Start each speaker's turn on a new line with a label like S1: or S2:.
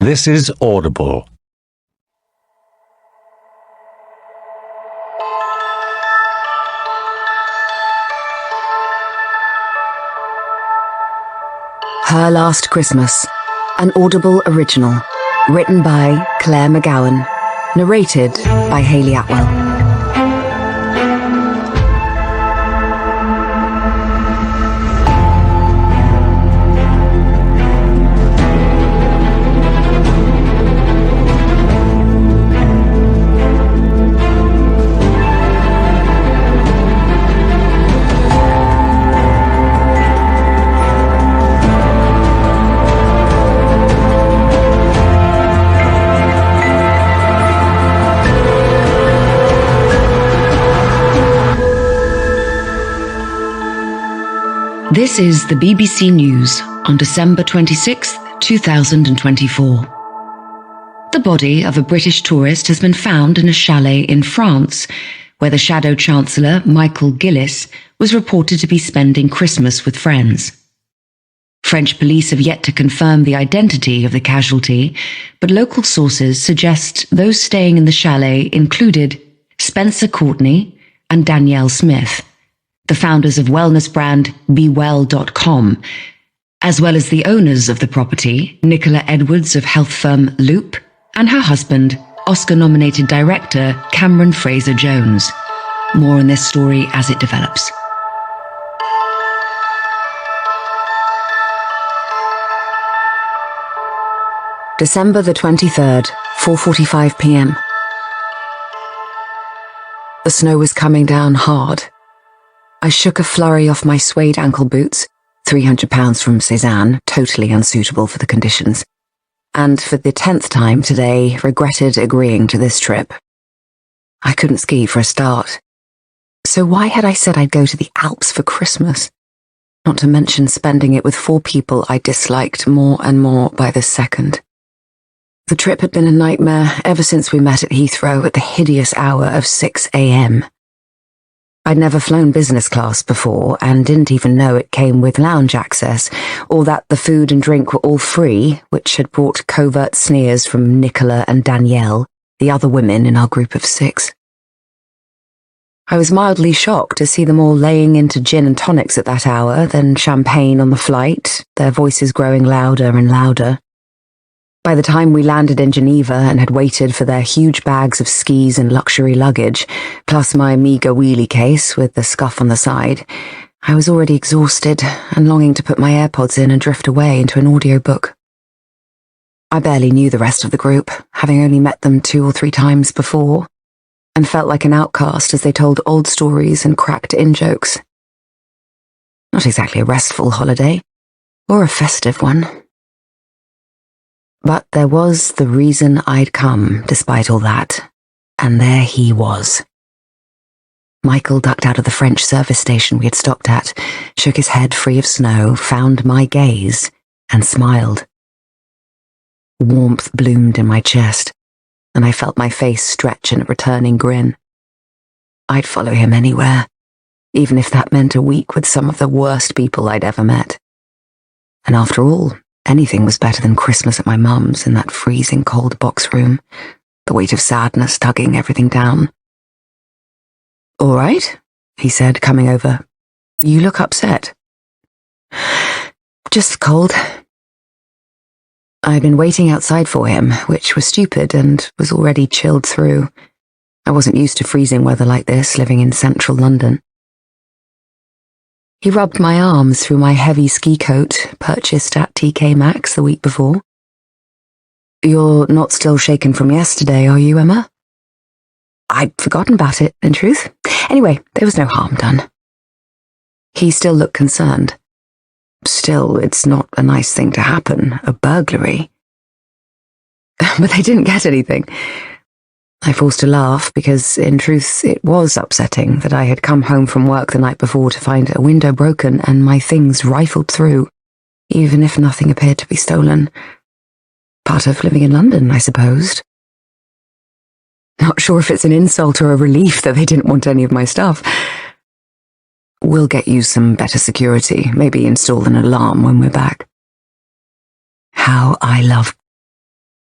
S1: This is Audible.
S2: Her Last Christmas, an Audible original, written by Claire McGowan, narrated by Hayley Atwell. This is the BBC News on December 26, 2024. The body of a British tourist has been found in a chalet in France, where the Shadow Chancellor, Michael Gillis, was reported to be spending Christmas with friends. French police have yet to confirm the identity of the casualty, but local sources suggest those staying in the chalet included Spencer Courtney and Danielle Smith, the founders of wellness brand BeWell.com, as well as the owners of the property, Nicola Edwards of health firm Loop, and her husband, Oscar-nominated director Cameron Fraser-Jones. More on this story as it develops. December the 23rd, 4:45 p.m. The snow was coming down hard. I shook a flurry off my suede ankle boots, £300 from Cézanne, totally unsuitable for the conditions, and for the 10th time today regretted agreeing to this trip. I couldn't ski for a start. So why had I said I'd go to the Alps for Christmas? Not to mention spending it with 4 people I disliked more and more by the second. The trip had been a nightmare ever since we met at Heathrow at the hideous hour of 6 a.m. I'd never flown business class before and didn't even know it came with lounge access, or that the food and drink were all free, which had brought covert sneers from Nicola and Danielle, the other women in our group of 6. I was mildly shocked to see them all laying into gin and tonics at that hour, then champagne on the flight, their voices growing louder and louder. By the time we landed in Geneva and had waited for their huge bags of skis and luxury luggage, plus my meagre wheelie case with the scuff on the side, I was already exhausted and longing to put my AirPods in and drift away into an audiobook. I barely knew the rest of the group, having only met them 2 or 3 times before, and felt like an outcast as they told old stories and cracked in-jokes. Not exactly a restful holiday, or a festive one. But there was the reason I'd come, despite all that, and there he was. Michael ducked out of the French service station we had stopped at, shook his head free of snow, found my gaze, and smiled. Warmth bloomed in my chest, and I felt my face stretch in a returning grin. I'd follow him anywhere, even if that meant a week with some of the worst people I'd ever met. And after all, anything was better than Christmas at my mum's in that freezing cold box room, the weight of sadness tugging everything down. "All right," he said, coming over. "You look upset." "Just cold." I'd been waiting outside for him, which was stupid and was already chilled through. I wasn't used to freezing weather like this, living in central London. He rubbed my arms through my heavy ski coat, purchased at TK Maxx the week before. "You're not still shaken from yesterday, are you, Emma?" I'd forgotten about it, in truth. Anyway, there was no harm done. He still looked concerned. Still, it's not a nice thing to happen, a burglary. But they didn't get anything. I forced a laugh because, in truth, it was upsetting that I had come home from work the night before to find a window broken and my things rifled through, even if nothing appeared to be stolen. Part of living in London, I supposed. Not sure if it's an insult or a relief that they didn't want any of my stuff. "We'll get you some better security, maybe install an alarm when we're back." How I love